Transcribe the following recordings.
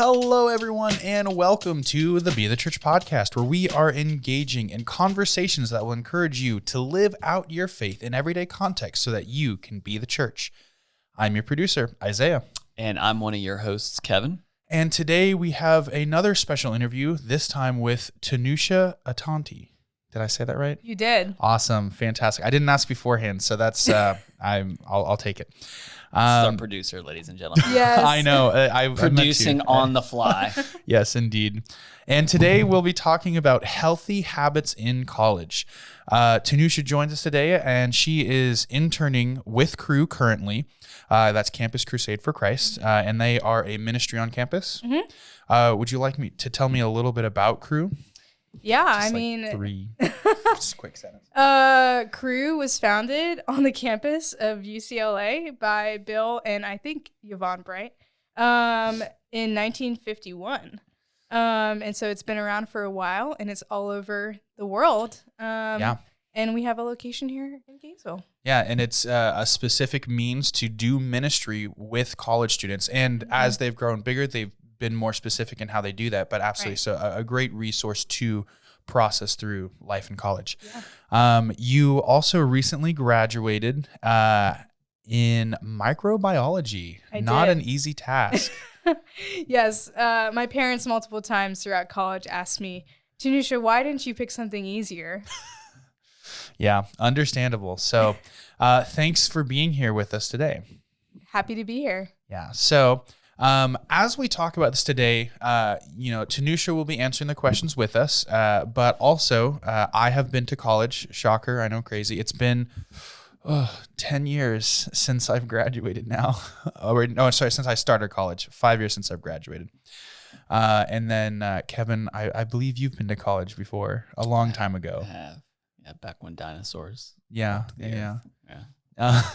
Hello, everyone, and welcome to the Be the Church podcast, where we are engaging in conversations that will encourage you to live out your faith in everyday context so that you can be the church. I'm your producer, Isaiah. And I'm one of your hosts, Kevin. And today we have another special interview, this time with Tanusha Attanti. Did I say that right? You did. Awesome. Fantastic. I didn't ask beforehand, so that's I'll take it. This is our producer, ladies and gentlemen. Yes. I know. I Producing on the fly. Yes, indeed. And today we'll be talking about healthy habits in college. Tanusha joins us today, and she is interning with Cru currently. That's Campus Crusade for Christ, and they are a ministry on campus. Mm-hmm. Would you like me to tell me a little bit about Cru? Yeah, Three just quick sentence. Cru was founded on the campus of UCLA by Bill and I think Yvonne Bright in 1951. And so it's been around for a while, and it's all over the world. And we have a location here in Gainesville. Yeah, and it's a specific means to do ministry with college students. And as they've grown bigger, they've been more specific in how they do that, but absolutely. Right. So a great resource to process through life in college. Yeah. You also recently graduated in microbiology. Not an easy task. Yes. My parents multiple times throughout college asked me, Tanusha, why didn't you pick something easier? Yeah, understandable. So thanks for being here with us today. Happy to be here. Yeah. So as we talk about this today, Tanusha will be answering the questions with us, but also I have been to college. Shocker, I know, crazy. It's been 10 years since I've graduated now. Since I started college. 5 years since I've graduated. And then Kevin, I believe you've been to college before, a long time ago. I have. Yeah, back when dinosaurs. Yeah.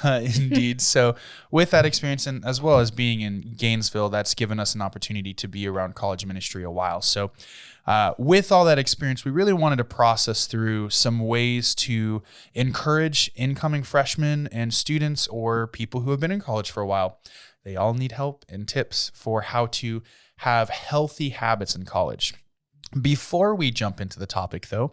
Indeed. So with that experience, and as well as being in Gainesville, that's given us an opportunity to be around college ministry a while. So with all that experience, we really wanted to process through some ways to encourage incoming freshmen and students or people who have been in college for a while. They all need help and tips for how to have healthy habits in college. Before we jump into the topic, though,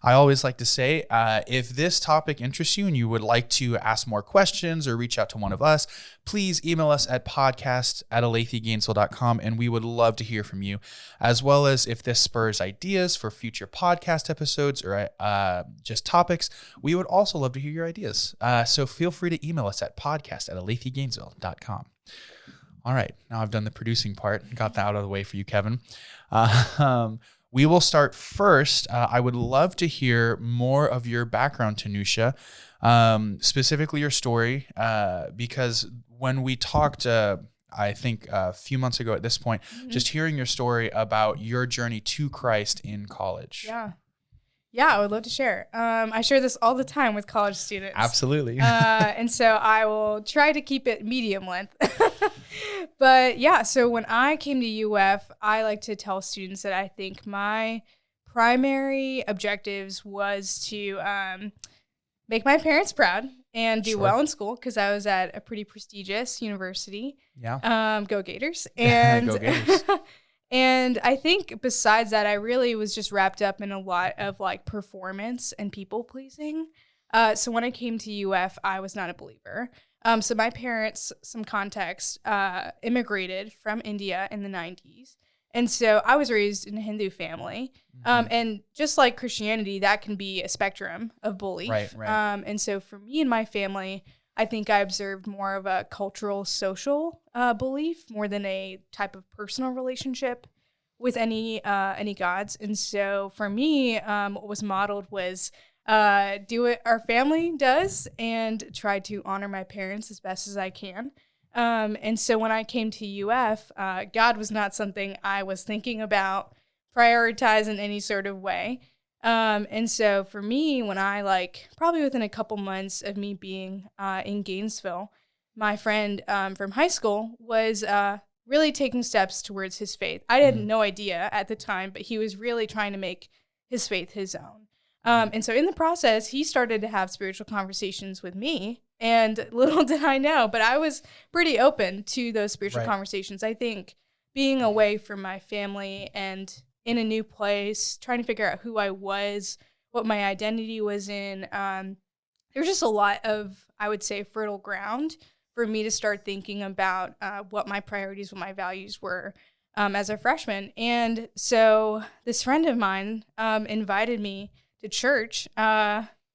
I always like to say, if this topic interests you and you would like to ask more questions or reach out to one of us, please email us at podcast@aletheagainesville.com, and we would love to hear from you, as well as if this spurs ideas for future podcast episodes or just topics, we would also love to hear your ideas. So feel free to email us at podcast@aletheagainesville.com. All right, now I've done the producing part, got that out of the way for you, Kevin. We will start first. I would love to hear more of your background, Tanusha, specifically your story, because when we talked, I think a few months ago at this point, just hearing your story about your journey to Christ in college. Yeah, I would love to share. I share this all the time with college students. Absolutely. And so I will try to keep it medium length. But yeah, so when I came to UF, I like to tell students that I think my primary objectives was to make my parents proud and do well in school, because I was at a pretty prestigious university. Yeah. Go Gators. And Go Gators. And I think besides that, I really was just wrapped up in a lot of like performance and people pleasing. So when I came to UF, I was not a believer. So my parents, some context, immigrated from India in the 90s. And so I was raised in a Hindu family. And just like Christianity, that can be a spectrum of belief. Right. And so for me and my family, I think I observed more of a cultural, social belief more than a type of personal relationship with any gods. And so for me, what was modeled was do what our family does and try to honor my parents as best as I can. And so when I came to UF, God was not something I was thinking about prioritize in any sort of way. And so for me, when I probably within a couple months of me being in Gainesville, my friend from high school was really taking steps towards his faith. I had no idea at the time, but he was really trying to make his faith his own. And so in the process, he started to have spiritual conversations with me. And little did I know, but I was pretty open to those spiritual conversations. I think being away from my family and in a new place, trying to figure out who I was, what my identity was in, there's just a lot of, I would say, fertile ground for me to start thinking about what my priorities, what my values were as a freshman. And so this friend of mine invited me to church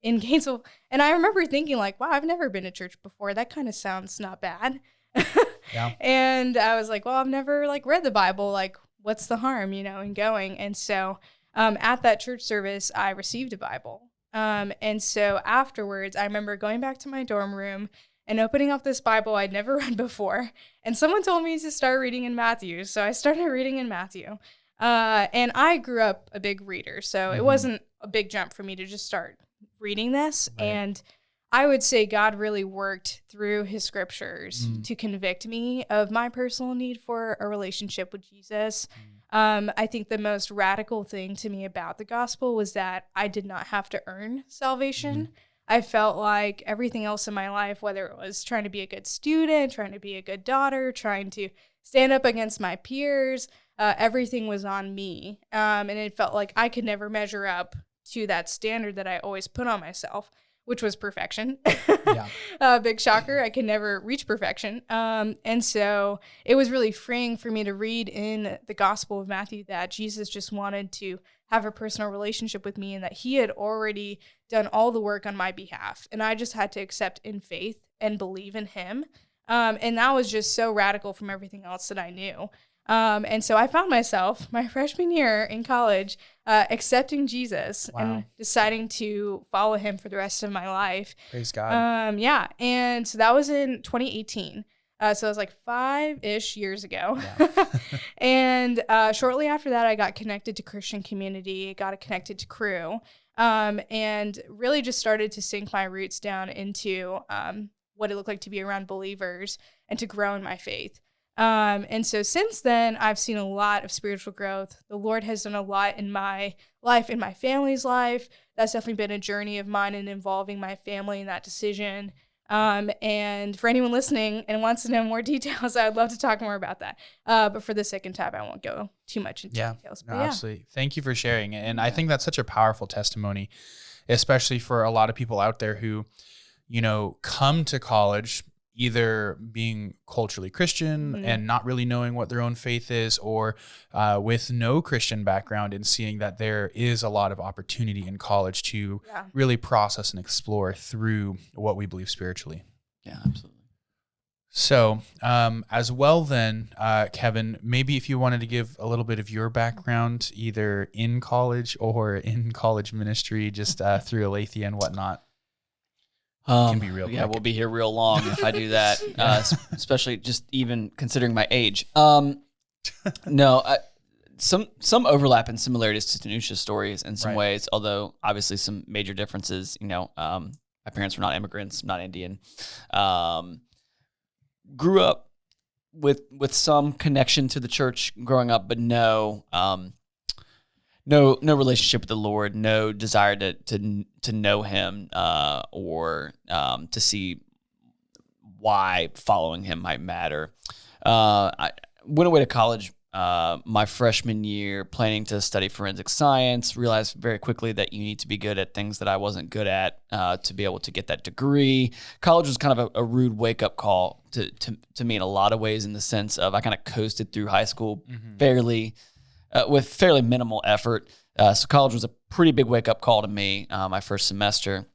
in Gainesville. And I remember thinking like, wow, I've never been to church before. That kind of sounds not bad. Yeah. And I was like, well, I've never read the Bible. Like, what's the harm, in going? And so at that church service, I received a Bible. And so afterwards, I remember going back to my dorm room and opening up this Bible I'd never read before. And someone told me to start reading in Matthew. So I started reading in Matthew. And I grew up a big reader. So it wasn't a big jump for me to just start reading this. Right. And I would say God really worked through his scriptures to convict me of my personal need for a relationship with Jesus. I think the most radical thing to me about the gospel was that I did not have to earn salvation. I felt like everything else in my life, whether it was trying to be a good student, trying to be a good daughter, trying to stand up against my peers, everything was on me. And it felt like I could never measure up to that standard that I always put on myself, which was perfection. Big shocker. I could never reach perfection. And so it was really freeing for me to read in the Gospel of Matthew that Jesus just wanted to have a personal relationship with me and that he had already done all the work on my behalf. And I just had to accept in faith and believe in him. And that was just so radical from everything else that I knew. And so I found myself my freshman year in college accepting Jesus and deciding to follow him for the rest of my life. Praise God. And so that was in 2018. So it was like 5-ish years ago. Yeah. And shortly after that, I got connected to Christian community, got connected to Crew, and really just started to sink my roots down into what it looked like to be around believers and to grow in my faith. And so since then, I've seen a lot of spiritual growth. The Lord has done a lot in my life, in my family's life. That's definitely been a journey of mine in involving my family in that decision. And for anyone listening and wants to know more details, I would love to talk more about that. But for the sake of time, I won't go too much into details. No, absolutely. Thank you for sharing. And I think that's such a powerful testimony, especially for a lot of people out there who, come to college either being culturally Christian and not really knowing what their own faith is, or with no Christian background and seeing that there is a lot of opportunity in college to really process and explore through what we believe spiritually. Yeah, absolutely. So as well then, Kevin, maybe if you wanted to give a little bit of your background, either in college or in college ministry, just through Aletheia and whatnot. Can be real quick. Yeah, we'll be here real long if I do that, especially just even considering my age. Some overlap and similarities to Tanusha's stories in some ways, although obviously some major differences. My parents were not immigrants, not Indian. Grew up with some connection to the church growing up, but no relationship with the Lord, no desire to know him or to see why following him might matter. I went away to college my freshman year, planning to study forensic science, realized very quickly that you need to be good at things that I wasn't good at to be able to get that degree. College was kind of a rude wake-up call to me in a lot of ways, in the sense of I kind of coasted through high school with fairly minimal effort. So college was a pretty big wake-up call to me my first semester.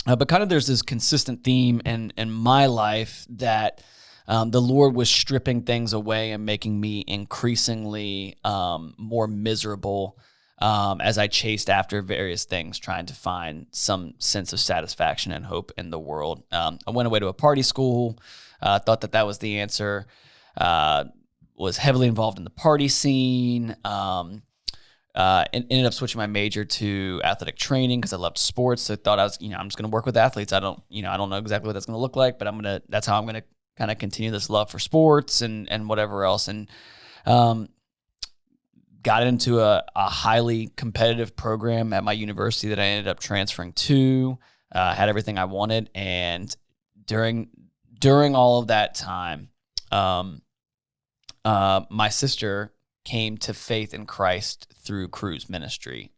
But kind of there's this consistent theme in my life that the Lord was stripping things away and making me increasingly more miserable as I chased after various things, trying to find some sense of satisfaction and hope in the world. I went away to a party school, thought that was the answer, was heavily involved in the party scene, and ended up switching my major to athletic training because I loved sports. So I thought I was, I'm just going to work with athletes. I don't know exactly what that's going to look like, but that's how I'm going to kind of continue this love for sports and whatever else. And, got into a highly competitive program at my university that I ended up transferring to, had everything I wanted. And during all of that time, my sister came to faith in Christ through Cruise Ministry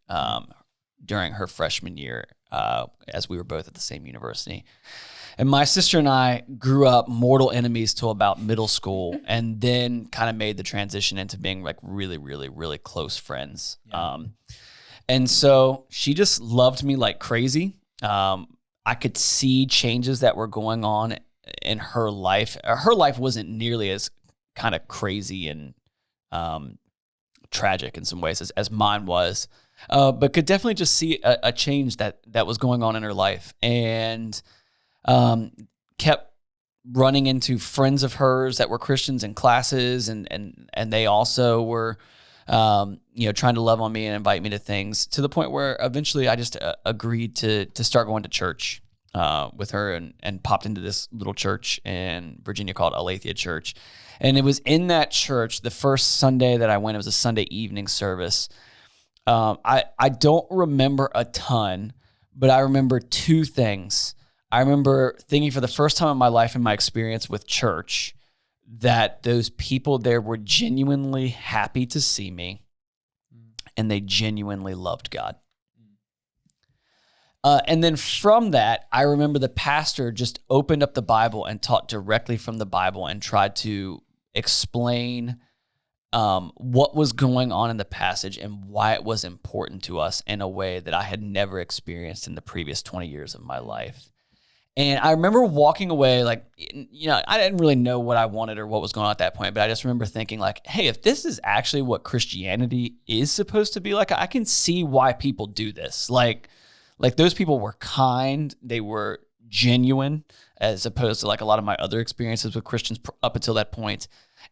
during her freshman year, as we were both at the same university. And my sister and I grew up mortal enemies till about middle school, and then kind of made the transition into being like really, really, really close friends. Yeah. And so she just loved me like crazy. I could see changes that were going on in her life. Her life wasn't nearly as kind of crazy and tragic in some ways as mine was, but could definitely just see a change that was going on in her life. And kept running into friends of hers that were Christians in classes, and they also were, trying to love on me and invite me to things, to the point where eventually I just agreed to start going to church with her, and popped into this little church in Virginia called Aletheia Church. And it was in that church, the first Sunday that I went, it was a Sunday evening service. I don't remember a ton, but I remember two things. I remember thinking for the first time in my life, in my experience with church, that those people there were genuinely happy to see me, and they genuinely loved God. And then from that, I remember the pastor just opened up the Bible and taught directly from the Bible and tried to explain what was going on in the passage and why it was important to us in a way that I had never experienced in the previous 20 years of my life. And I remember walking away like, I didn't really know what I wanted or what was going on at that point, but I just remember thinking like, hey, if this is actually what Christianity is supposed to be like, I can see why people do this. Like those people were kind, they were genuine, as opposed to like a lot of my other experiences with Christians up until that point.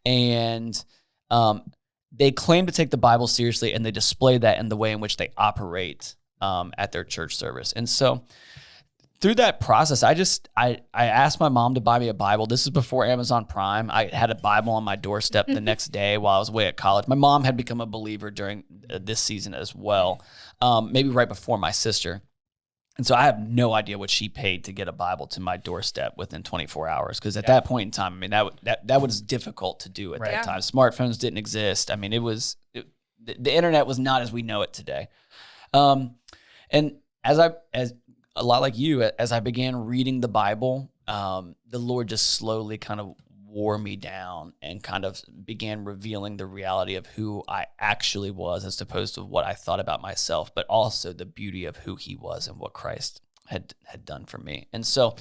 And they claim to take the Bible seriously, and they display that in the way in which they operate at their church service. And so through that process, I asked my mom to buy me a Bible. This is before Amazon Prime. I had a Bible on my doorstep the next day while I was away at college. My mom had become a believer during this season as well, maybe right before my sister. And so I have no idea what she paid to get a Bible to my doorstep within 24 hours. Because at that point in time, I mean, that was difficult to do at that time. Smartphones didn't exist. I mean, the internet was not as we know it today. And as a lot like you, as I began reading the Bible, the Lord just slowly kind of wore me down and kind of began revealing the reality of who I actually was, as opposed to what I thought about myself, but also the beauty of who he was and what Christ had done for me. And so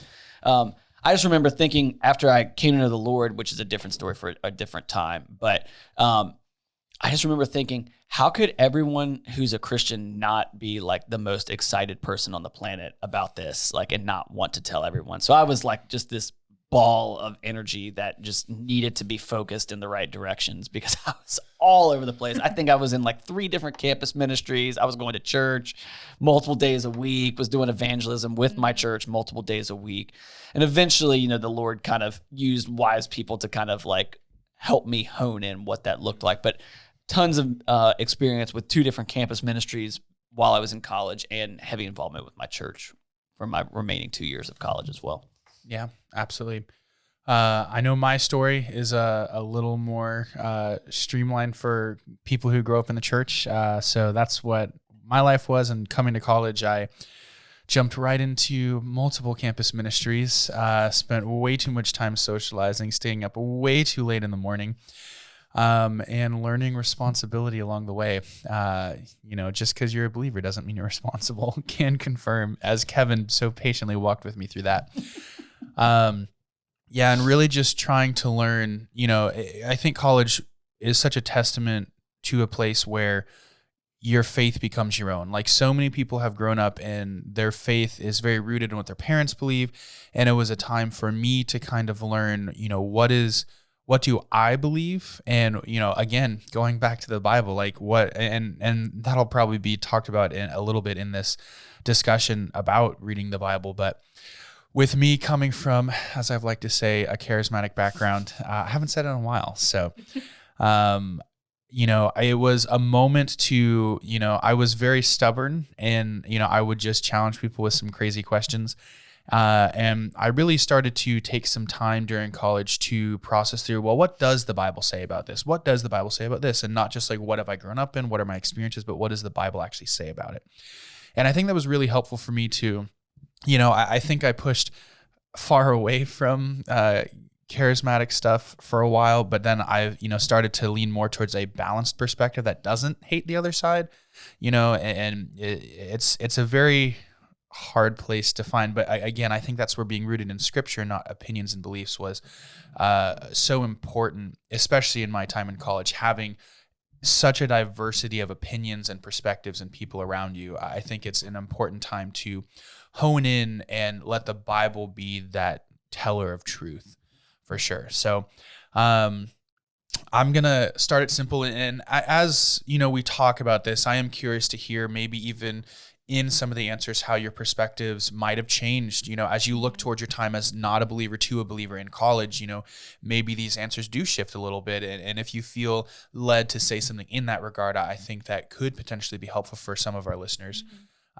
I just remember thinking, after I came into the Lord, which is a different story for a different time, but I just remember thinking, how could everyone who's a Christian not be like the most excited person on the planet about this, like, and not want to tell everyone? So I was like just this ball of energy that just needed to be focused in the right directions, because I was all over the place. I think I was in like 3 different campus ministries. I was going to church multiple days a week, was doing evangelism with my church multiple days a week. And eventually, the Lord kind of used wise people to kind of like help me hone in what that looked like. But tons of experience with 2 different campus ministries while I was in college, and heavy involvement with my church for my remaining 2 years of college as well. Yeah, absolutely. I know my story is a little more streamlined for people who grow up in the church. So that's what my life was. And coming to college, I jumped right into multiple campus ministries, spent way too much time socializing, staying up way too late in the morning, and learning responsibility along the way. Just because you're a believer doesn't mean you're responsible. Can confirm, as Kevin so patiently walked with me through that. And really just trying to learn, I think college is such a testament to a place where your faith becomes your own. Like, so many people have grown up and their faith is very rooted in what their parents believe. And it was a time for me to kind of learn, what is what do I believe? And, again, going back to the Bible, like what, and that'll probably be talked about in a little bit in this discussion about reading the Bible. But with me coming from, as I've like to say, a charismatic background, I haven't said it in a while. So, it was a moment to, I was very stubborn, and, I would just challenge people with some crazy questions. And I really started to take some time during college to process through, well, what does the Bible say about this? What does the Bible say about this? And not just like, what have I grown up in? What are my experiences? But what does the Bible actually say about it? And I think that was really helpful for me to, I think I pushed far away from charismatic stuff for a while, but then I've, started to lean more towards a balanced perspective that doesn't hate the other side, and it's a very hard place to find. But again, I think that's where being rooted in scripture, not opinions and beliefs, was so important, especially in my time in college, having such a diversity of opinions and perspectives and people around you. I think it's an important time to hone in and let the Bible be that teller of truth, for sure. So I'm going to start it simple. And as we talk about this, I am curious to hear, maybe even in some of the answers, how your perspectives might have changed, as you look towards your time as not a believer to a believer in college. Maybe these answers do shift a little bit. And if you feel led to say something in that regard, I think that could potentially be helpful for some of our listeners.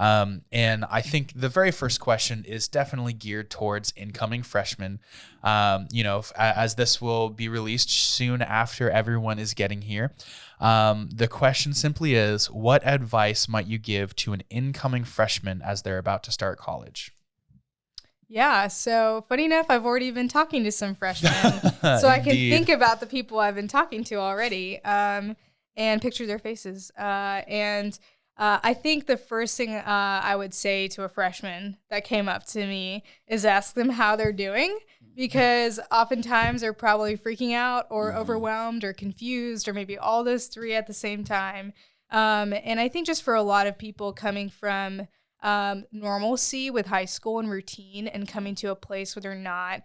And I think the very first question is definitely geared towards incoming freshmen. As this will be released soon after everyone is getting here. The question simply is, what advice might you give to an incoming freshman as they're about to start college? Yeah, so funny enough, I've already been talking to some freshmen, so I can think about the people I've been talking to already, and picture their faces. I think the first thing I would say to a freshman that came up to me is ask them how they're doing, because oftentimes they're probably freaking out or overwhelmed or confused, or maybe all those three at the same time. And I think just for a lot of people coming from normalcy with high school and routine, and coming to a place where they're not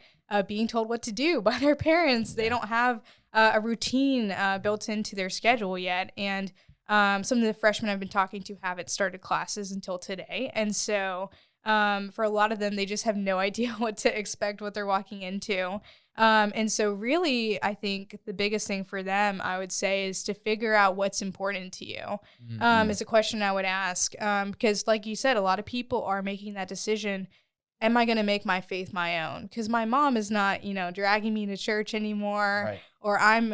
being told what to do by their parents, they don't have a routine built into their schedule yet. And some of the freshmen I've been talking to haven't started classes until today. And so for a lot of them, they just have no idea what to expect, what they're walking into. And so really, I think the biggest thing for them, I would say, is to figure out what's important to you. Is a question I would ask. Because like you said, a lot of people are making that decision. Am I going to make my faith my own? Because my mom is not, dragging me to church anymore, right. Or I'm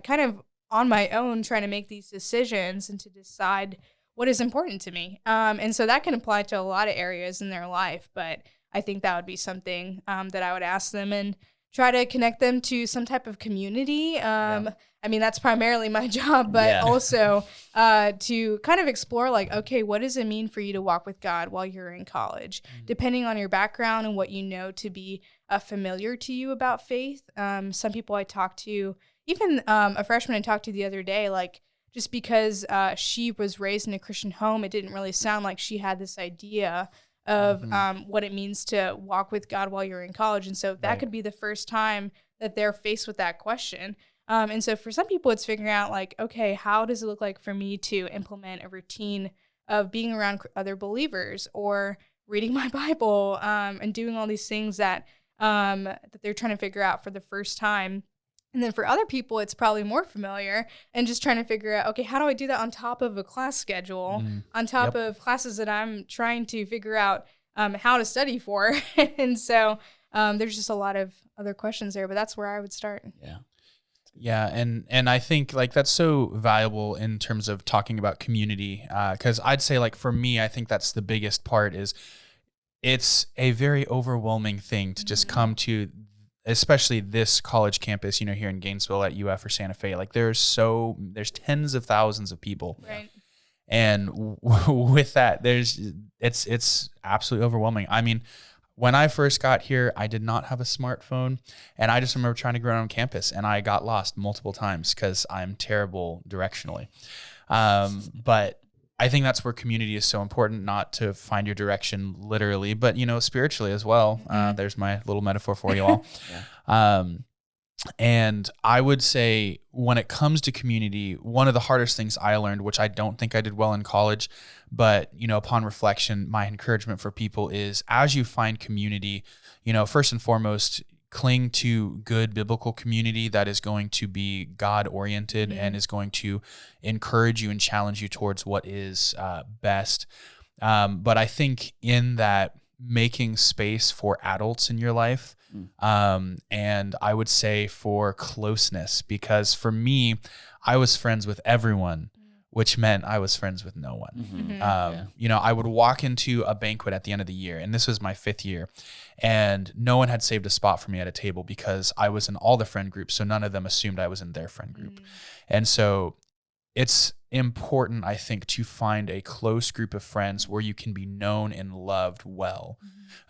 kind of on my own trying to make these decisions and to decide what is important to me. And so that can apply to a lot of areas in their life, but I think that would be something that I would ask them, and try to connect them to some type of community. I mean, that's primarily my job, but also to kind of explore, like, okay, what does it mean for you to walk with God while you're in college? Depending on your background and what you know to be familiar to you about faith. Some people I talked to, even a freshman I talked to the other day, like, just because she was raised in a Christian home, it didn't really sound like she had this idea of what it means to walk with God while you're in college. And so that could be the first time that they're faced with that question. And so for some people, it's figuring out, like, okay, how does it look like for me to implement a routine of being around other believers, or reading my Bible, and doing all these things that they're trying to figure out for the first time. And then for other people, it's probably more familiar, and just trying to figure out, okay, how do I do that on top of a class schedule, on top of classes that I'm trying to figure out how to study for. And so there's just a lot of other questions there, but that's where I would start. Yeah. And I think, like, that's so valuable in terms of talking about community. 'Cause I'd say, like, for me, I think that's the biggest part. Is it's a very overwhelming thing to just come to, especially this college campus, here in Gainesville at UF or Santa Fe. Like, there's tens of thousands of people. Right. And with that, it's absolutely overwhelming. I mean, when I first got here, I did not have a smartphone, and I just remember trying to go around campus, and I got lost multiple times because I'm terrible directionally. But I think that's where community is so important, not to find your direction literally, but, spiritually as well. There's my little metaphor for you all. And I would say when it comes to community, one of the hardest things I learned, which I don't think I did well in college, but, upon reflection, my encouragement for people is as you find community, first and foremost, cling to good biblical community that is going to be God oriented and is going to encourage you and challenge you towards what is best. But I think in that, making space for adults in your life, and I would say for closeness, because for me, I was friends with everyone, which meant I was friends with no one. I would walk into a banquet at the end of the year, and this was my 5th year, and no one had saved a spot for me at a table because I was in all the friend groups, so none of them assumed I was in their friend group. And so it's important, I think, to find a close group of friends where you can be known and loved well.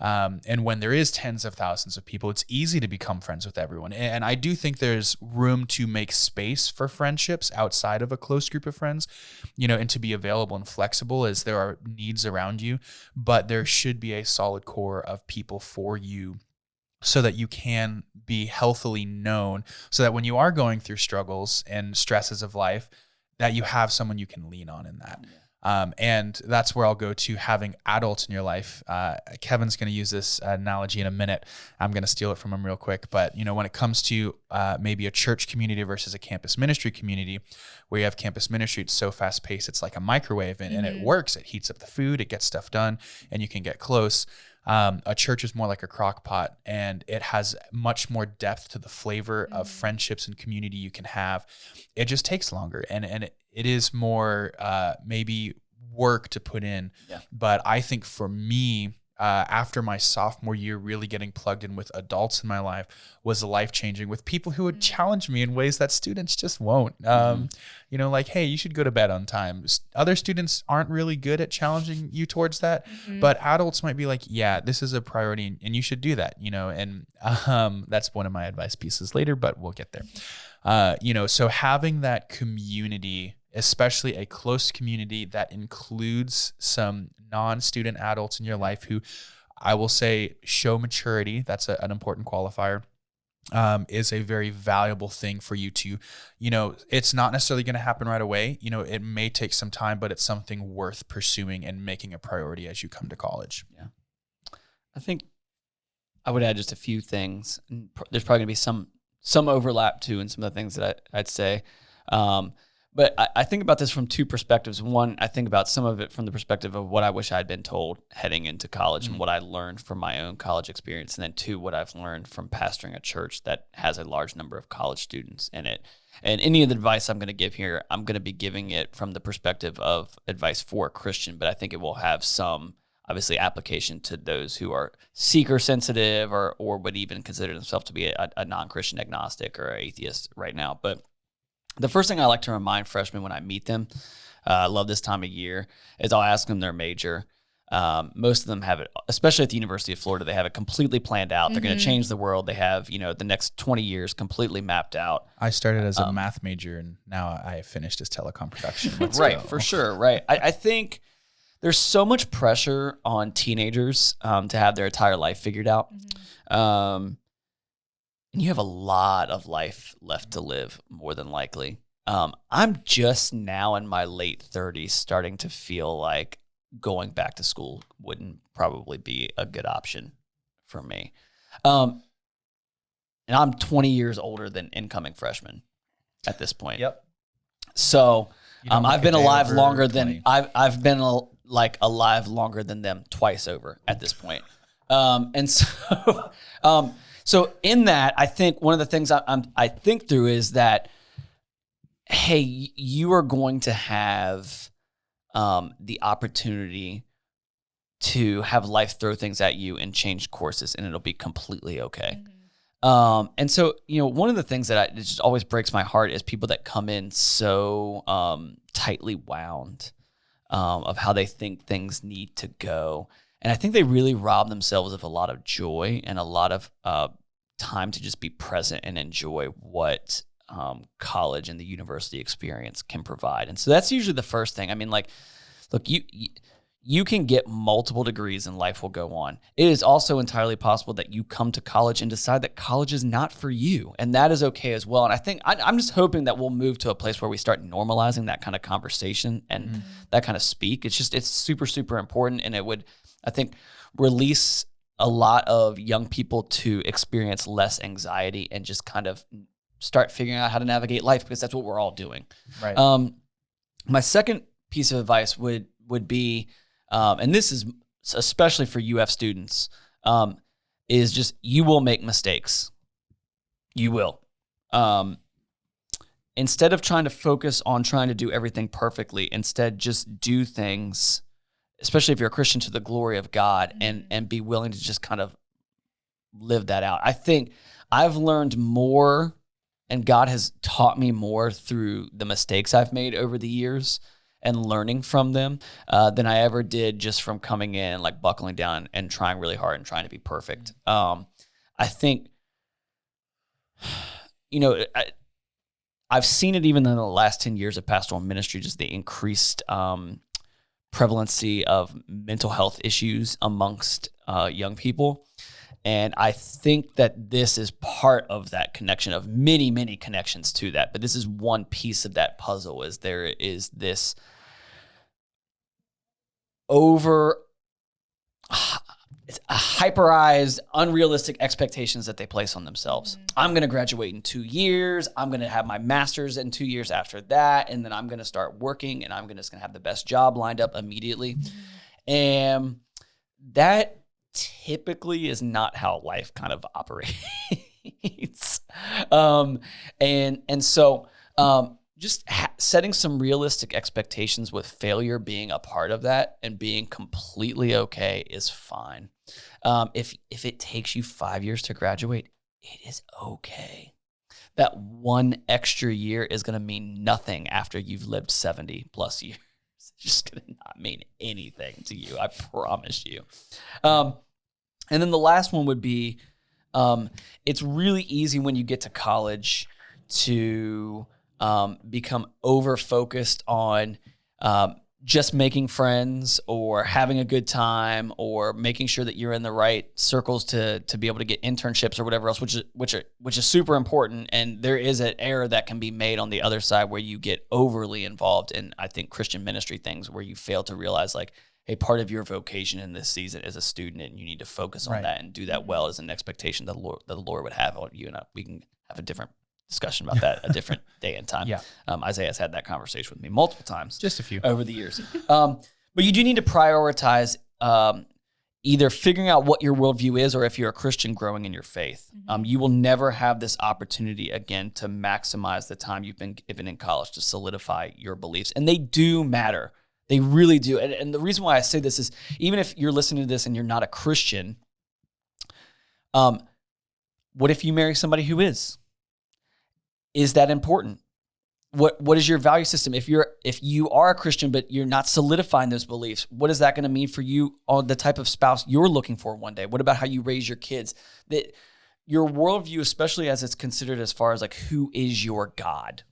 And when there is tens of thousands of people, it's easy to become friends with everyone. And I do think there's room to make space for friendships outside of a close group of friends, and to be available and flexible as there are needs around you. But there should be a solid core of people for you so that you can be healthily known, so that when you are going through struggles and stresses of life, that you have someone you can lean on in that. And that's where I'll go to having adults in your life. Kevin's going to use this analogy in a minute. I'm going to steal it from him real quick. But, when it comes to maybe a church community versus a campus ministry community, where you have campus ministry, it's so fast paced. It's like a microwave and it works. It heats up the food, it gets stuff done, and you can get close. A church is more like a crock pot, and it has much more depth to the flavor of friendships and community you can have. It just takes longer, and it is more maybe work to put in. But I think for me, after my sophomore year, really getting plugged in with adults in my life was life-changing, with people who would challenge me in ways that students just won't. Like, hey, you should go to bed on time. Other students aren't really good at challenging you towards that, but adults might be like, yeah, this is a priority and you should do that, and that's one of my advice pieces later, but we'll get there. So having that community, especially a close community that includes some non-student adults in your life who, I will say, show maturity. That's an important qualifier. Is a very valuable thing for you to, it's not necessarily going to happen right away. It may take some time, but it's something worth pursuing and making a priority as you come to college. Yeah. I think I would add just a few things. There's probably going to be some overlap too in some of the things that I'd say. But I think about this from two perspectives. One, I think about some of it from the perspective of what I wish I'd been told heading into college and what I learned from my own college experience. And then two, what I've learned from pastoring a church that has a large number of college students in it. And any of the advice I'm going to give here, I'm going to be giving it from the perspective of advice for a Christian, but I think it will have some, obviously, application to those who are seeker sensitive or would even consider themselves to be a non-Christian agnostic or atheist right now. But the first thing I like to remind freshmen when I meet them, I love this time of year, is I'll ask them their major. Most of them have it, especially at the University of Florida, they have it completely planned out. They're going to change the world. They have, the next 20 years completely mapped out. I started as a math major, and now I finished as telecom production. Right, for sure, right. I think there's so much pressure on teenagers to have their entire life figured out. And you have a lot of life left to live, more than likely. I'm just now in my late 30s starting to feel like going back to school wouldn't probably be a good option for me. And I'm 20 years older than incoming freshmen at this point. Yep. So I've been alive longer than I've been alive longer than them twice over at this point. And so so in that, I think one of the things I think through is that, hey, you are going to have the opportunity to have life throw things at you and change courses, and it'll be completely okay. And so, one of the things that it just always breaks my heart is people that come in so tightly wound of how they think things need to go. And I think they really rob themselves of a lot of joy and a lot of time to just be present and enjoy what college and the university experience can provide. And so that's usually the first thing. I mean, look, you you can get multiple degrees and life will go on. It is also entirely possible that you come to college and decide that college is not for you. And that is okay as well. And I think I'm just hoping that we'll move to a place where we start normalizing that kind of conversation and that kind of speak. It's super, super important. And it would, I think, release a lot of young people to experience less anxiety and just kind of start figuring out how to navigate life, because that's what we're all doing. Right. My second piece of advice would be, and this is especially for UF students, is just you will make mistakes. You will. Instead of trying to focus on trying to do everything perfectly, instead just do things, especially if you're a Christian, to the glory of God, and be willing to just kind of live that out. I think I've learned more, and God has taught me more through the mistakes I've made over the years and learning from them than I ever did just from coming in, like buckling down and trying really hard and trying to be perfect. I think, I've seen it even in the last 10 years of pastoral ministry, just the increased prevalency of mental health issues amongst young people. And I think that this is part of that connection, of many, many connections to that. But this is one piece of that puzzle, is there is this hyperized, unrealistic expectations that they place on themselves. I'm going to graduate in 2 years. I'm going to have my master's in 2 years after that. And then I'm going to start working, and I'm just going to have the best job lined up immediately. And that typically is not how life kind of operates. So just setting some realistic expectations with failure being a part of that and being completely okay is fine. If it takes you 5 years to graduate, it is okay. That one extra year is going to mean nothing after you've lived 70 plus years. It's just going to not mean anything to you. I promise you. And then the last one would be, it's really easy when you get to college to become over-focused on just making friends or having a good time or making sure that you're in the right circles to be able to get internships or whatever else, which is super important. And there is an error that can be made on the other side where you get overly involved in, I think, Christian ministry things, where you fail to realize, like, hey, part of your vocation in this season as a student, and you need to focus on that and do that well, as an expectation that the Lord would have on you. And we can have a different discussion about that a different day and time. Isaiah's had that conversation with me multiple times, just a few over the years. But you do need to prioritize either figuring out what your worldview is, or if you're a Christian, growing in your faith. You will never have this opportunity again to maximize the time you've been given in college to solidify your beliefs, and they do matter. They really do. And the reason why I say this is, even if you're listening to this and you're not a Christian, what if you marry somebody who is? Is that important? What is your value system? If you are a Christian but you're not solidifying those beliefs, what is that going to mean for you on the type of spouse you're looking for one day? What about how you raise your kids? That your worldview, especially as it's considered as far as like who is your God,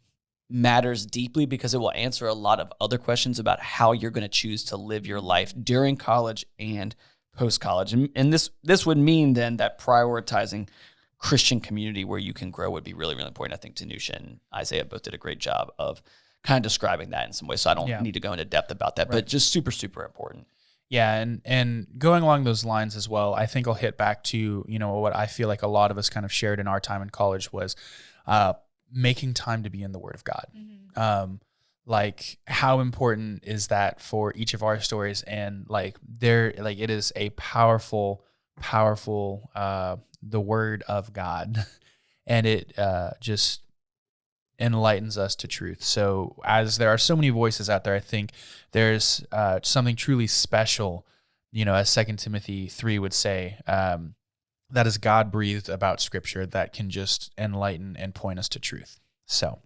matters deeply, because it will answer a lot of other questions about how you're going to choose to live your life during college and post-college. And this would mean then that prioritizing Christian community where you can grow would be really, really important. I think Tanusha and Isaiah both did a great job of kind of describing that in some ways. So I don't need to go into depth about that, but just super, super important. Yeah, and going along those lines as well, I think I'll hit back to, what I feel like a lot of us kind of shared in our time in college was making time to be in the Word of God. Like, how important is that for each of our stories? And it is a powerful, the Word of God, and it just enlightens us to truth. So as there are so many voices out there, I think there's something truly special, as 2 Timothy 3 would say, that is God-breathed about Scripture that can just enlighten and point us to truth. So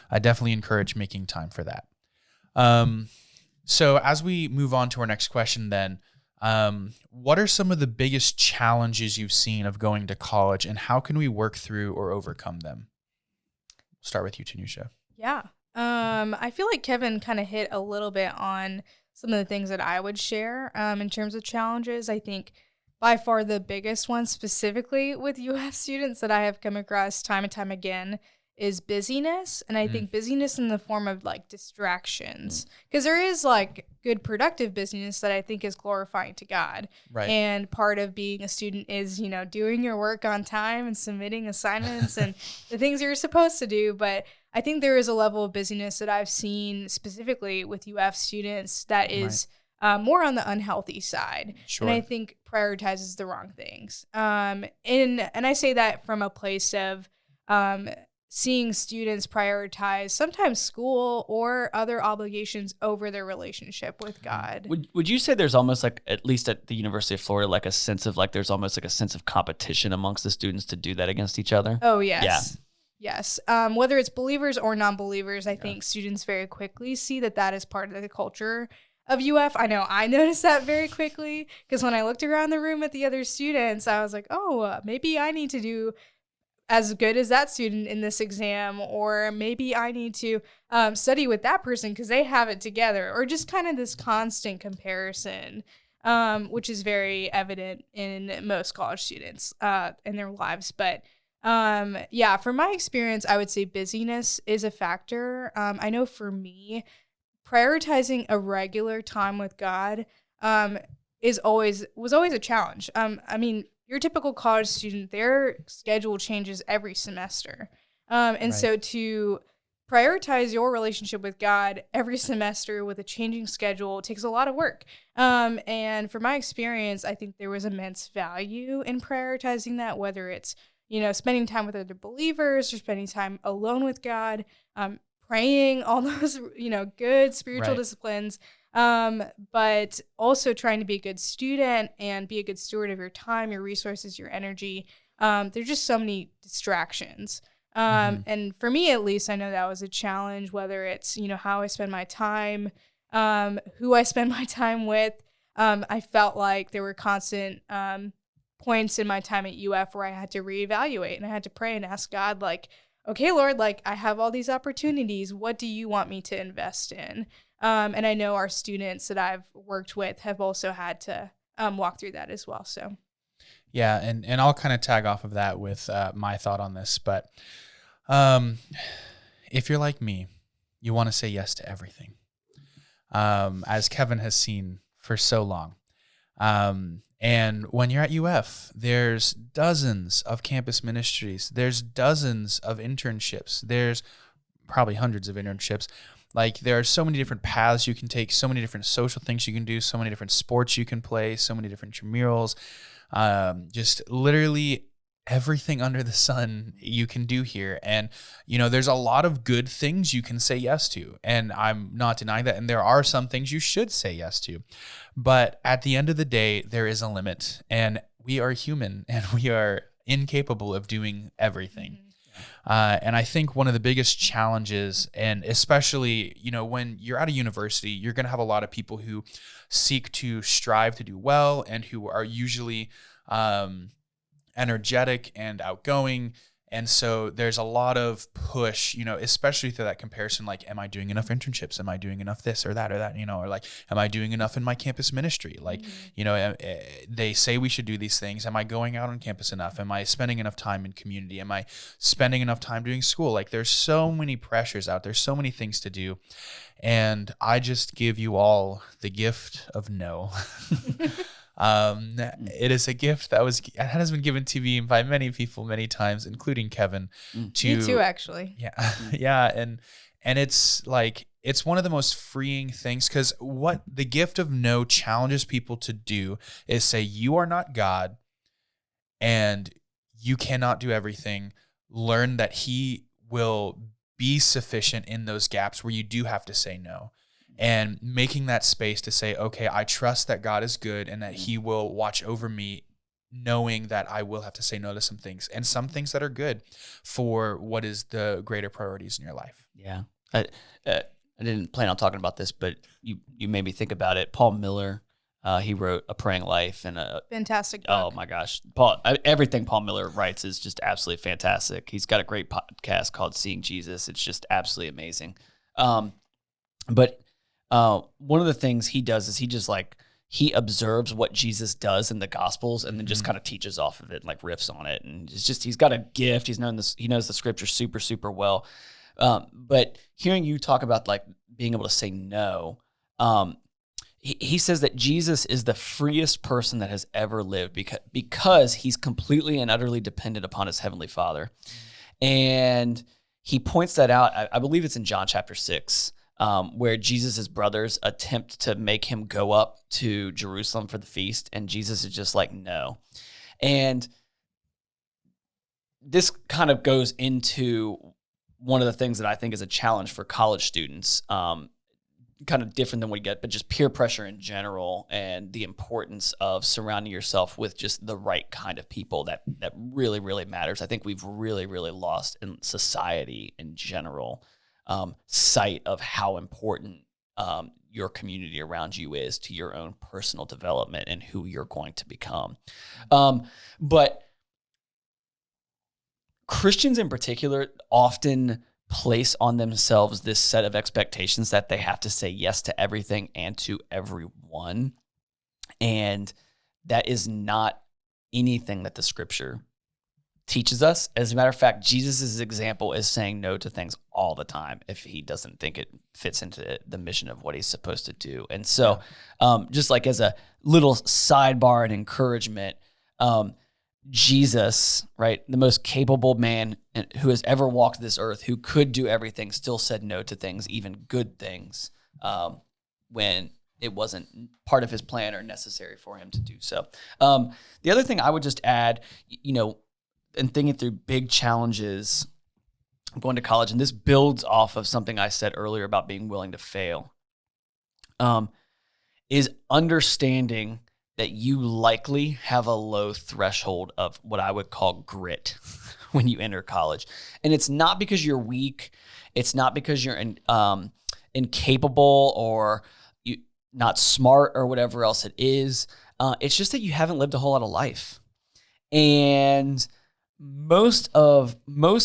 I definitely encourage making time for that. So as we move on to our next question then, what are some of the biggest challenges you've seen of going to college, and how can we work through or overcome them? Start with you, Tanusha. Yeah. I feel like Kevin kind of hit a little bit on some of the things that I would share in terms of challenges. I think by far the biggest one specifically with UF students that I have come across time and time again is busyness. And I think busyness in the form of like distractions, because there is like good productive busyness that I think is glorifying to God. Right. And part of being a student is, you know, doing your work on time and submitting assignments and the things you're supposed to do. But I think there is a level of busyness that I've seen specifically with UF students that is more on the unhealthy side. Sure. And I think prioritizes the wrong things. And I say that from a place of seeing students prioritize sometimes school or other obligations over their relationship with God. Would you say there's almost like, at least at the University of Florida, like a sense of like there's almost like a sense of competition amongst the students to do that against each other? Oh, yes. Yeah. Yes. Whether it's believers or non-believers, I think students very quickly see that is part of the culture of UF. I know I noticed that very quickly because when I looked around the room at the other students, I was like, oh, maybe I need to do as good as that student in this exam, or maybe I need to study with that person because they have it together, or just kind of this constant comparison, which is very evident in most college students in their lives. But from my experience, I would say busyness is a factor. I know for me, prioritizing a regular time with God was always a challenge. I mean, your typical college student, their schedule changes every semester. So to prioritize your relationship with God every semester with a changing schedule takes a lot of work. And from my experience, I think there was immense value in prioritizing that, whether it's, you know, spending time with other believers or spending time alone with God, praying, all those, you know, good spiritual disciplines. But also trying to be a good student and be a good steward of your time, your resources, your energy. There's just so many distractions. And for me, at least, I know that was a challenge, whether it's, you know, how I spend my time, who I spend my time with. I felt like there were constant points in my time at UF where I had to reevaluate and I had to pray and ask God, like, okay, Lord, like I have all these opportunities. What do you want me to invest in? And I know our students that I've worked with have also had to walk through that as well. So, yeah, and I'll kind of tag off of that with my thought on this. But if you're like me, you want to say yes to everything, as Kevin has seen for so long. And when you're at UF, there's dozens of campus ministries. There's dozens of internships. There's probably hundreds of internships. Like, there are so many different paths you can take, so many different social things you can do, so many different sports you can play, so many different intramurals, just literally everything under the sun you can do here. And, you know, there's a lot of good things you can say yes to, and I'm not denying that. And there are some things you should say yes to. But at the end of the day, there is a limit, and we are human and we are incapable of doing everything. And I think one of the biggest challenges, and especially, you know, when you're at a university, you're going to have a lot of people who seek to strive to do well and who are usually energetic and outgoing. And so there's a lot of push, you know, especially through that comparison, like, am I doing enough internships? Am I doing enough this or that, you know, or like, am I doing enough in my campus ministry? Like, you know, they say we should do these things. Am I going out on campus enough? Am I spending enough time in community? Am I spending enough time doing school? Like, there's so many pressures out there, so many things to do. And I just give you all the gift of no. It is a gift that has been given to me by many people many times, including Kevin. Me too, actually. Yeah. Yeah. And it's like, it's one of the most freeing things, because what the gift of no challenges people to do is say, you are not God and you cannot do everything. Learn that He will be sufficient in those gaps where you do have to say no. And making that space to say, okay, I trust that God is good and that He will watch over me, knowing that I will have to say no to some things, and some things that are good for what is the greater priorities in your life. Yeah. I didn't plan on talking about this, but you made me think about it. Paul Miller, he wrote A Praying Life, and fantastic book. Oh my gosh. Everything Paul Miller writes is just absolutely fantastic. He's got a great podcast called Seeing Jesus. It's just absolutely amazing. But one of the things he does is he observes what Jesus does in the Gospels and then just kind of teaches off of it, like riffs on it. And it's just, he's got a gift. He knows the scripture super, super well. But hearing you talk about like being able to say no, he says that Jesus is the freest person that has ever lived because he's completely and utterly dependent upon his heavenly Father. And he points that out. I believe it's in John chapter 6, where Jesus' brothers attempt to make him go up to Jerusalem for the feast, and Jesus is just like, no. And this kind of goes into one of the things that I think is a challenge for college students, kind of different than we get, but just peer pressure in general and the importance of surrounding yourself with just the right kind of people that really, really matters. I think we've really, really lost in society in general sight of how important your community around you is to your own personal development and who you're going to become. But Christians in particular often place on themselves this set of expectations that they have to say yes to everything and to everyone. And that is not anything that the scripture teaches us. As a matter of fact, Jesus' example is saying no to things all the time if he doesn't think it fits into the mission of what he's supposed to do. And so just like as a little sidebar and encouragement, Jesus, right, the most capable man who has ever walked this earth, who could do everything, still said no to things, even good things, when it wasn't part of his plan or necessary for him to do so. The other thing I would just add, and thinking through big challenges going to college, and this builds off of something I said earlier about being willing to fail, is understanding that you likely have a low threshold of what I would call grit when you enter college. And it's not because you're weak. It's not because you're incapable or you not smart or whatever else it is. It's just that you haven't lived a whole lot of life. And most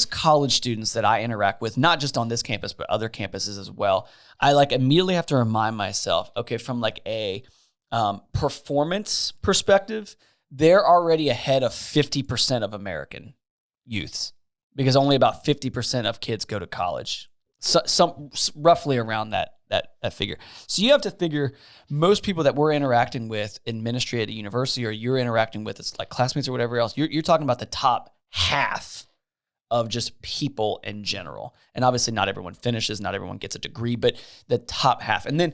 college students that I interact with, not just on this campus, but other campuses as well, I immediately have to remind myself, okay, from a performance perspective, they're already ahead of 50% of American youths because only about 50% of kids go to college. So, some roughly around that figure. So you have to figure most people that we're interacting with in ministry at a university or you're interacting with, it's like classmates or whatever else, you're talking about the top half of just people in general. And obviously not everyone finishes, not everyone gets a degree, but the top half. And then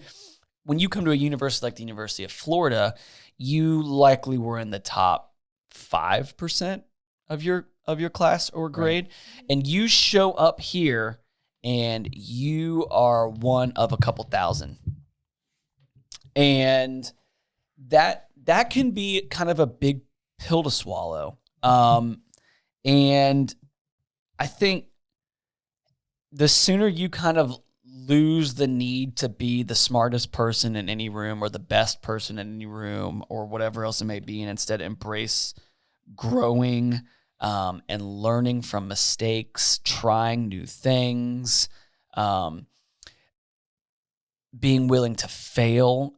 when you come to a university like the University of Florida, you likely were in the top 5% of your class or grade. Right. And you show up here and you are one of a couple thousand. And that can be kind of a big pill to swallow. And I think the sooner you kind of lose the need to be the smartest person in any room or the best person in any room or whatever else it may be, and instead embrace growing and learning from mistakes, trying new things, being willing to fail,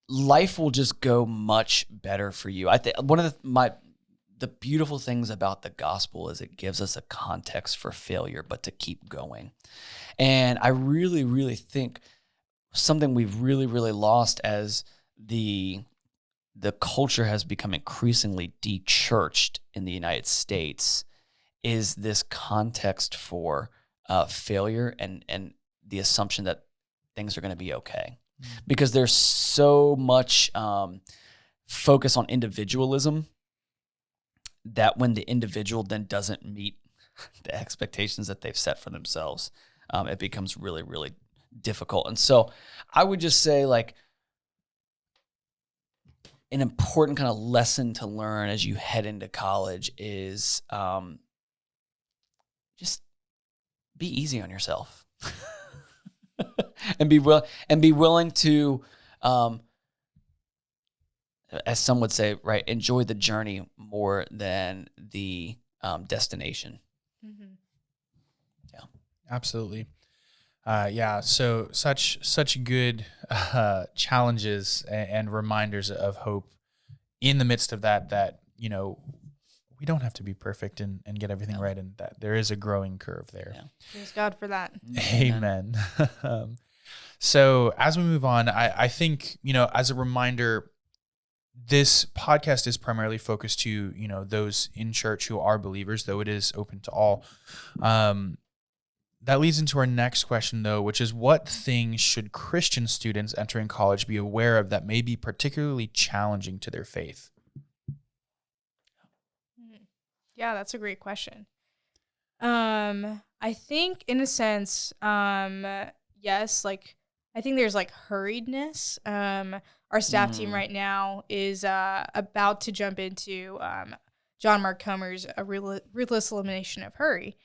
life will just go much better for you. I think one of the beautiful things about the gospel is it gives us a context for failure, but to keep going. And I really, really think something we've really, really lost as the culture has become increasingly de-churched in the United States is this context for failure and the assumption that things are going to be okay. Because there's so much focus on individualism that when the individual then doesn't meet the expectations that they've set for themselves, it becomes really, really difficult. And so I would just say an important kind of lesson to learn as you head into college is just be easy on yourself and be willing to, as some would say, right, enjoy the journey more than the destination. Mm-hmm. Absolutely. Yeah, so such good challenges and reminders of hope in the midst of that, we don't have to be perfect and get everything right, and that there is a growing curve there. Yeah. Praise God for that. Amen. So as we move on, I think, as a reminder, this podcast is primarily focused to, those in church who are believers, though it is open to all. That leads into our next question, though, which is, what things should Christian students entering college be aware of that may be particularly challenging to their faith? Yeah, that's a great question. I think in a sense, yes, like I think there's like hurriedness. Our staff team right now is about to jump into John Mark Comer's A Ruthless Elimination of Hurry.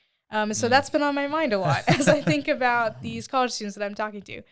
So that's been on my mind a lot as I think about these college students that I'm talking to.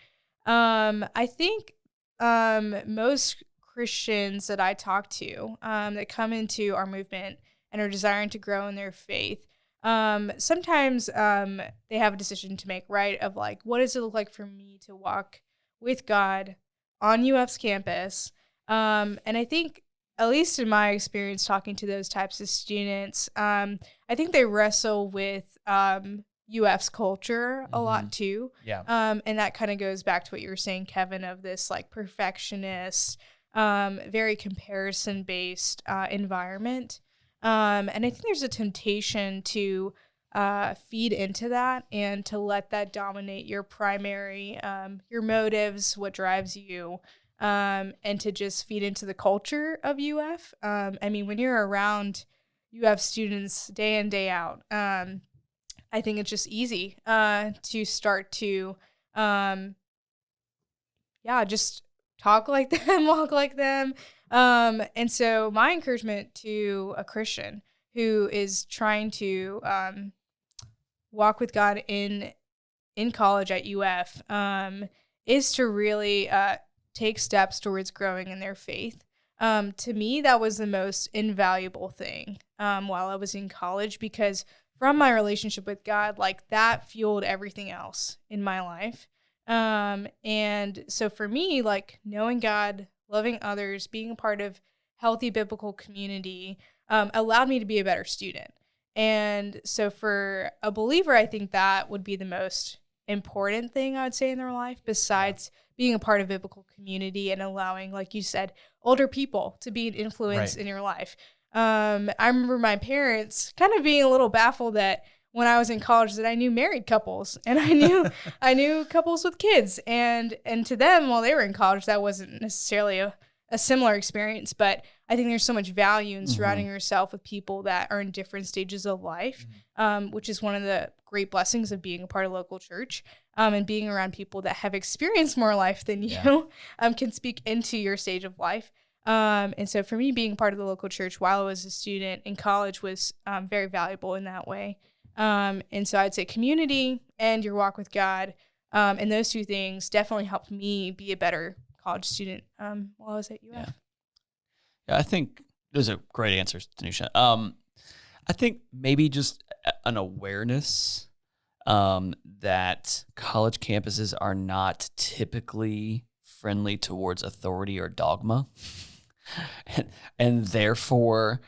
I think most Christians that I talk to that come into our movement and are desiring to grow in their faith, sometimes they have a decision to make, right? Of like, what does it look like for me to walk with God on UF's campus? And I think, at least in my experience talking to those types of students, I think they wrestle with UF's culture a lot too. Yeah. And that kind of goes back to what you were saying, Kevin, of this like perfectionist, very comparison-based environment. And I think there's a temptation to feed into that and to let that dominate your primary, your motives, what drives you, and to just feed into the culture of UF. I mean, when you're around UF students day in, day out, I think it's just easy to start to, just talk like them, walk like them. And so my encouragement to a Christian who is trying to walk with God in college at UF is to really take steps towards growing in their faith. To me, that was the most invaluable thing while I was in college, because from my relationship with God, like that fueled everything else in my life. And so for me, like knowing God, loving others, being a part of healthy biblical community allowed me to be a better student. And so for a believer, I think that would be the most important thing I would say in their life, besides being a part of biblical community and allowing, like you said, older people to be an influence in your life. I remember my parents kind of being a little baffled that when I was in college that I knew married couples and I knew couples with kids, and to them while they were in college that wasn't necessarily a similar experience. But I think there's so much value in surrounding yourself with people that are in different stages of life, which is one of the great blessings of being a part of local church, and being around people that have experienced more life than you can speak into your stage of life. And so for me, being part of the local church while I was a student in college was very valuable in that way. And so I'd say community and your walk with God, and those two things definitely helped me be a better college student while I was at UF. Yeah, I think those are great answers, Tanusha. I think maybe just an awareness that college campuses are not typically friendly towards authority or dogma. and therefore,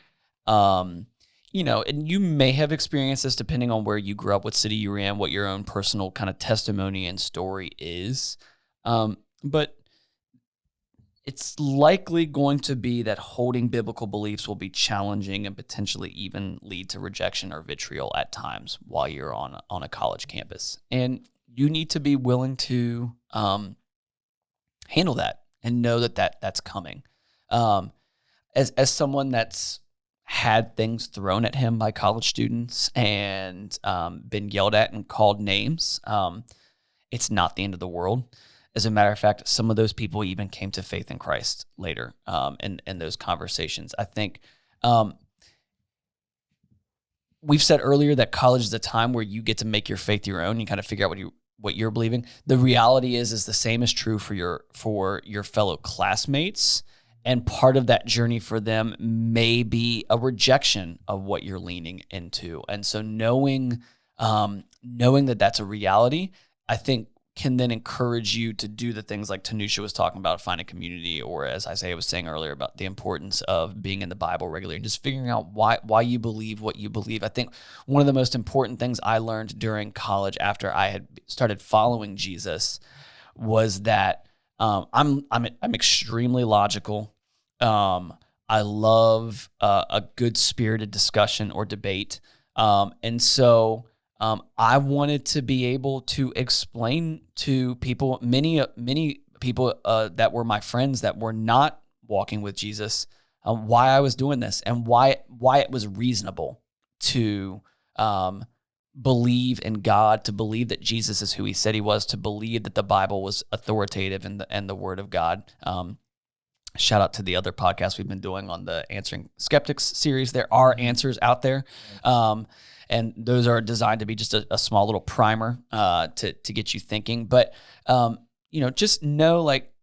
and you may have experienced this depending on where you grew up, what city you were in, what your own personal kind of testimony and story is. But it's likely going to be that holding biblical beliefs will be challenging and potentially even lead to rejection or vitriol at times while you're on a college campus. And you need to be willing to handle that and know that's coming. As someone that's had things thrown at him by college students and been yelled at and called names, it's not the end of the world. As a matter of fact, some of those people even came to faith in Christ later in those conversations. I think we've said earlier that college is a time where you get to make your faith your own. You kind of figure out what you're believing. The reality is the same is true for your fellow classmates. And part of that journey for them may be a rejection of what you're leaning into. And so knowing that that's a reality, I think can then encourage you to do the things like Tanusha was talking about, find a community, or as Isaiah was saying earlier about the importance of being in the Bible regularly and just figuring out why you believe what you believe. I think one of the most important things I learned during college after I had started following Jesus was that I'm extremely logical. I love a good spirited discussion or debate, and so. I wanted to be able to explain to people, many people that were my friends that were not walking with Jesus, why I was doing this and why it was reasonable to believe in God, to believe that Jesus is who he said he was, to believe that the Bible was authoritative and the Word of God. Shout out to the other podcasts we've been doing on the Answering Skeptics series. There are answers out there. And those are designed to be just a small little primer to get you thinking. But, just know, like,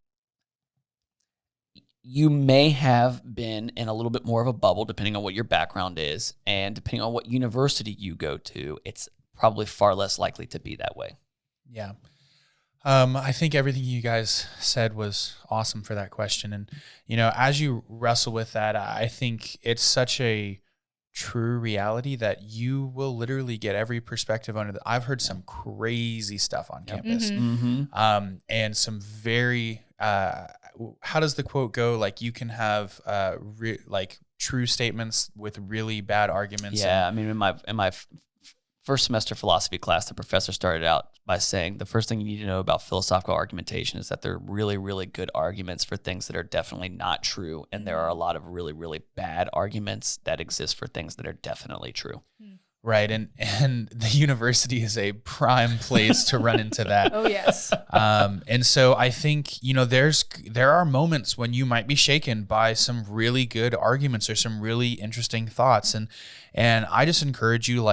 you may have been in a little bit more of a bubble depending on what your background is. And depending on what university you go to, it's probably far less likely to be that way. Yeah. I think everything you guys said was awesome for that question. And, as you wrestle with that, I think it's such a true reality that you will literally get every perspective under I've heard some crazy stuff on campus. And some very, how does the quote go? Like, you can have, true statements with really bad arguments. Yeah. In my first semester philosophy class, the professor started out by saying the first thing you need to know about philosophical argumentation is that there are really, really good arguments for things that are definitely not true. And there are a lot of really, really bad arguments that exist for things that are definitely true. Right. And the university is a prime place to run into that. Oh, yes. And so I think, there are moments when you might be shaken by some really good arguments or some really interesting thoughts. And I just encourage you,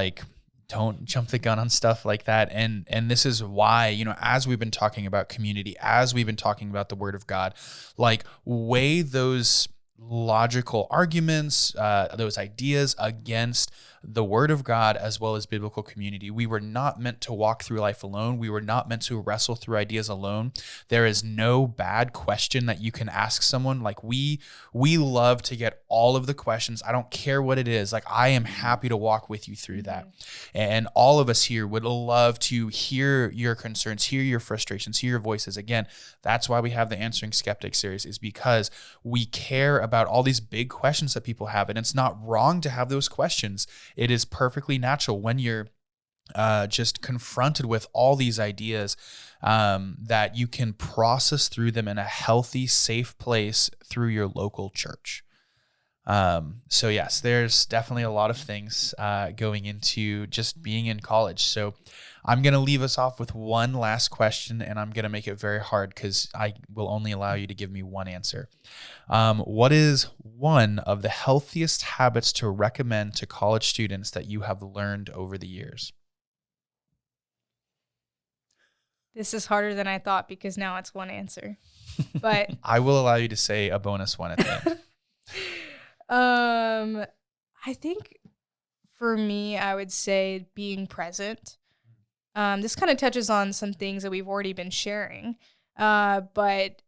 don't jump the gun on stuff like that. And this is why, as we've been talking about community, as we've been talking about the Word of God, weigh those logical arguments, those ideas against the Word of God as well as biblical community. We were not meant to walk through life alone. We were not meant to wrestle through ideas alone. There is no bad question that you can ask someone. We love to get all of the questions. I don't care what it is. I am happy to walk with you through that. And all of us here would love to hear your concerns, hear your frustrations, hear your voices. Again, that's why we have the Answering Skeptics series, is because we care about all these big questions that people have. And it's not wrong to have those questions. It is perfectly natural when you're just confronted with all these ideas that you can process through them in a healthy, safe place through your local church. So yes, there's definitely a lot of things going into just being in college. So I'm going to leave us off with one last question, and I'm going to make it very hard because I will only allow you to give me one answer. What is one of the healthiest habits to recommend to college students that you have learned over the years? This is harder than I thought because now it's one answer. But I will allow you to say a bonus one at the end. I think for me, I would say being present. This kind of touches on some things that we've already been sharing, but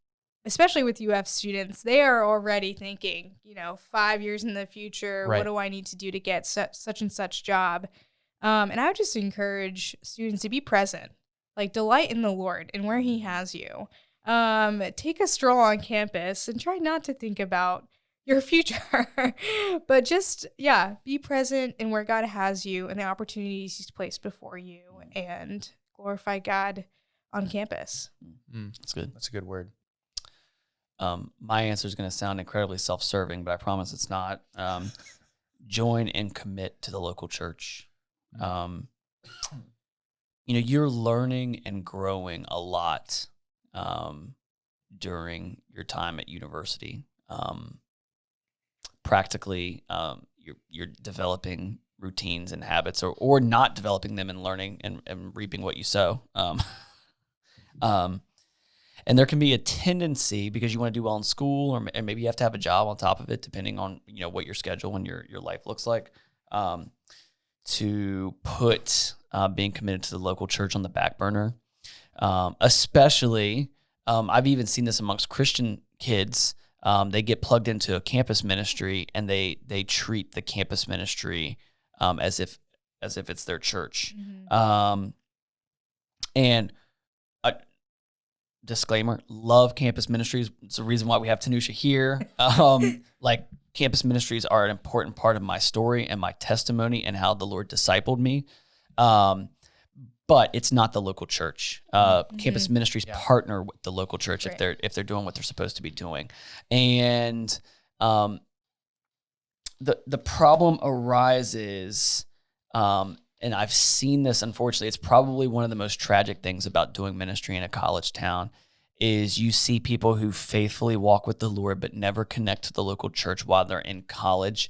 especially with UF students, they are already thinking, 5 years in the future, right. What do I need to do to get such and such job? And I would just encourage students to be present, delight in the Lord and where he has you. Take a stroll on campus and try not to think about your future, but just, be present in where God has you and the opportunities he's placed before you, and glorify God on campus. That's good. That's a good word. My answer is going to sound incredibly self-serving, but I promise it's not. Join and commit to the local church. You're learning and growing a lot during your time at university. Practically, you're developing routines and habits, or not developing them and learning and reaping what you sow. And there can be a tendency, because you want to do well in school, and maybe you have to have a job on top of it, depending on what your schedule and your life looks like, to put being committed to the local church on the back burner. Especially, I've even seen this amongst Christian kids. They get plugged into a campus ministry, and they treat the campus ministry as if it's their church. And disclaimer, love campus ministries. It's the reason why we have Tanusha here. Like, campus ministries are an important part of my story and my testimony and how the Lord discipled me. But it's not the local church. Campus ministries partner with the local church if they're doing what they're supposed to be doing. And the problem arises, and I've seen this, unfortunately. It's probably one of the most tragic things about doing ministry in a college town is you see people who faithfully walk with the Lord but never connect to the local church while they're in college,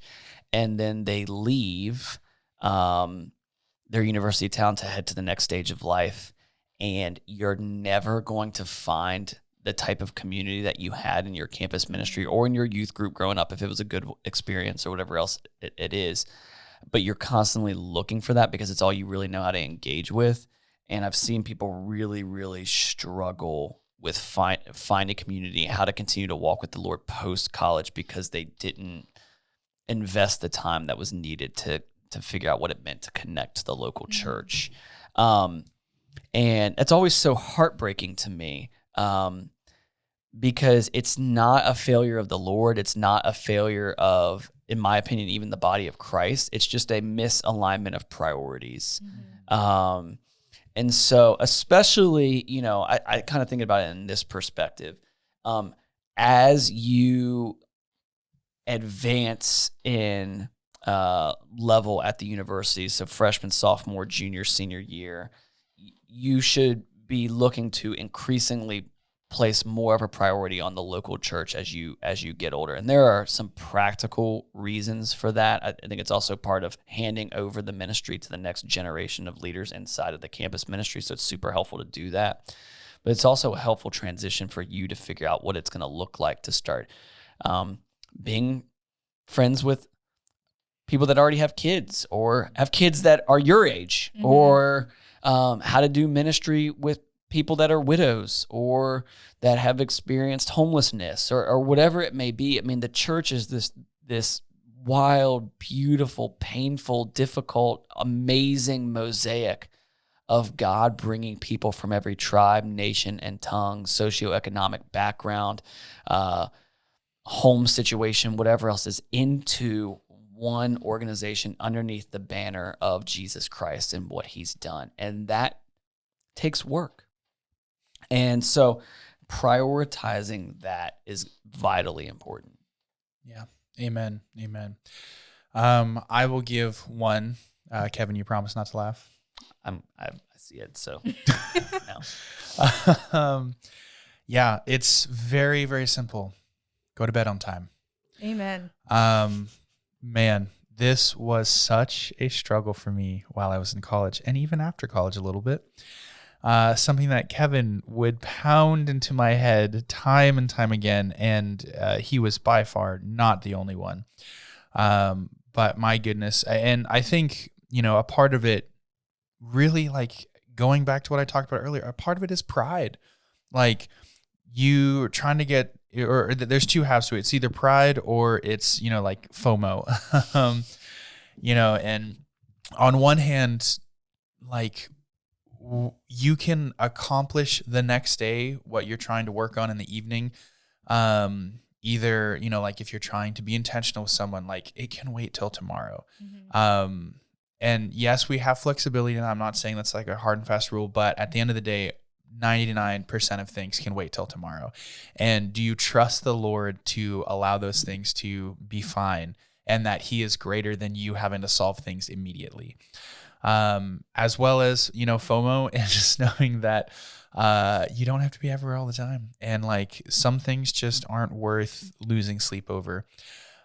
and then they leave their university town to head to the next stage of life, and you're never going to find the type of community that you had in your campus ministry or in your youth group growing up, if it was a good experience or whatever else it is. But you're constantly looking for that because it's all you really know how to engage with. And I've seen people really, really struggle with finding community, how to continue to walk with the Lord post-college because they didn't invest the time that was needed to figure out what it meant to connect to the local church. And it's always so heartbreaking to me because it's not a failure of the Lord. It's not a failure of, in my opinion, even the body of Christ. It's just a misalignment of priorities. And so especially, I kind of think about it in this perspective. As you advance in level at the university, so freshman, sophomore, junior, senior year, you should be looking to increasingly place more of a priority on the local church as you get older. And there are some practical reasons for that. I think it's also part of handing over the ministry to the next generation of leaders inside of the campus ministry. So it's super helpful to do that. But it's also a helpful transition for you to figure out what it's going to look like to start being friends with people that already have kids or have kids that are your age, or how to do ministry with people that are widows or that have experienced homelessness or whatever it may be. I mean, the church is this wild, beautiful, painful, difficult, amazing mosaic of God bringing people from every tribe, nation, and tongue, socioeconomic background, home situation, whatever else is into one organization underneath the banner of Jesus Christ and what he's done. And that takes work. And so prioritizing that is vitally important. Yeah. Amen. I will give one. Kevin, you promise not to laugh? I see it, so no. Yeah, it's very, very simple. Go to bed on time. Amen. Man, this was such a struggle for me while I was in college and even after college a little bit. Something that Kevin would pound into my head time and time again, and he was by far not the only one. But my goodness, and I think, a part of it, really, like, going back to what I talked about earlier, a part of it is pride. Like, you trying to get, or there's two halves to it. It's either pride or it's, like FOMO. And on one hand, like, you can accomplish the next day what you're trying to work on in the evening. Either, like, if you're trying to be intentional with someone, like, it can wait till tomorrow. And yes, we have flexibility, and I'm not saying that's like a hard and fast rule, but at the end of the day, 99% of things can wait till tomorrow. And do you trust the Lord to allow those things to be fine, and that he is greater than you having to solve things immediately? As well as, FOMO, and just knowing that you don't have to be everywhere all the time. And, like, some things just aren't worth losing sleep over.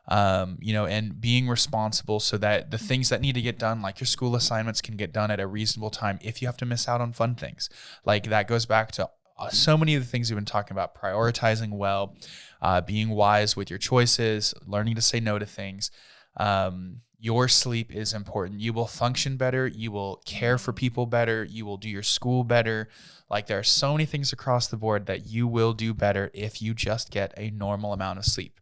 And being responsible so that the things that need to get done, like your school assignments, can get done at a reasonable time if you have to miss out on fun things. Like, that goes back to so many of the things we've been talking about: prioritizing well, being wise with your choices, learning to say no to things. your sleep is important. You will function better. You will care for people better. You will do your school better. Like, there are so many things across the board that you will do better if you just get a normal amount of sleep.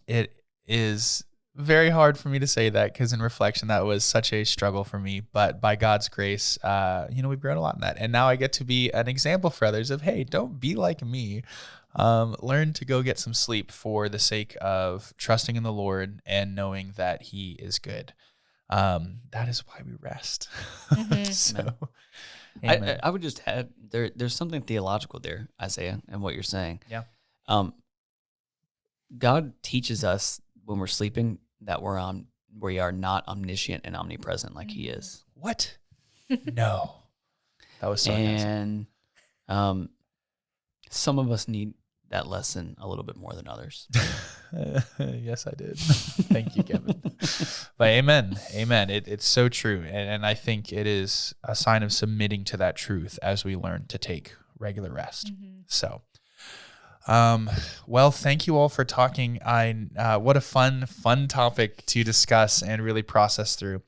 It is very hard for me to say that, because in reflection, that was such a struggle for me. But by God's grace, we've grown a lot in that. And now I get to be an example for others of, hey, don't be like me. Learn to go get some sleep for the sake of trusting in the Lord and knowing that He is good. That is why we rest. So, I would just add, there's something theological there, Isaiah, and what you're saying. Yeah. God teaches us when we're sleeping that we are not omniscient and omnipresent like He is. What? No. That was sarcasm. And some of us need that lesson a little bit more than others. Yes, I did. Thank you, Kevin. But amen. It's so true. And I think it is a sign of submitting to that truth as we learn to take regular rest. So, well, thank you all for talking. What a fun topic to discuss and really process through.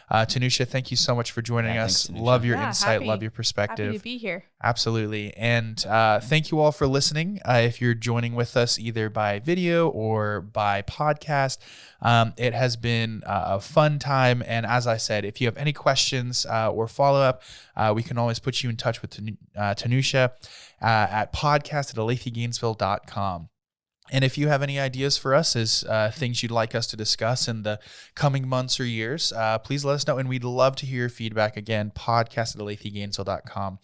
Tanusha, thank you so much for joining us. Thanks, love your insight, love your perspective. Happy to be here. Absolutely. And thank you all for listening. If you're joining with us either by video or by podcast, it has been a fun time. And as I said, if you have any questions or follow-up, we can always put you in touch with Tanusha at podcast@aletheagainesville.com. And if you have any ideas for us as things you'd like us to discuss in the coming months or years, please let us know. And we'd love to hear your feedback. Again, podcast@aletheagainesville.com.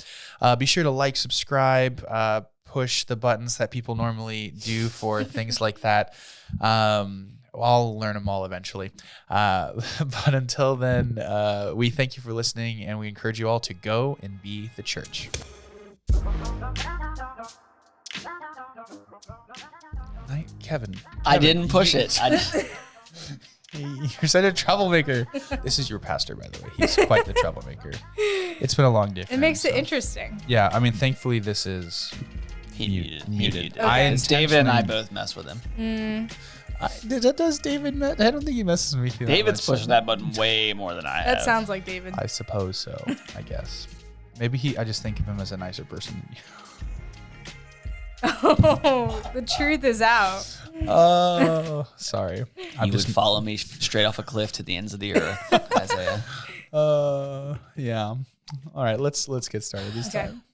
Be sure to like, subscribe, push the buttons that people normally do for things like that. I'll learn them all eventually. But until then, we thank you for listening, and we encourage you all to go and be the church. Kevin. I didn't push it. You're such a troublemaker. This is your pastor, by the way. He's quite the troublemaker. It's been a long day for It him, makes it interesting. Yeah, I mean, thankfully, this is muted. Okay. David and I both mess with him. Does David? I don't think he messes with me. David's pushing that button way more than I have. That sounds like David. I suppose so. I guess. Maybe I just think of him as a nicer person than you. Oh, the truth is out. Oh, sorry. He would follow me straight off a cliff to the ends of the earth, Isaiah. Yeah. All right, let's get started this time.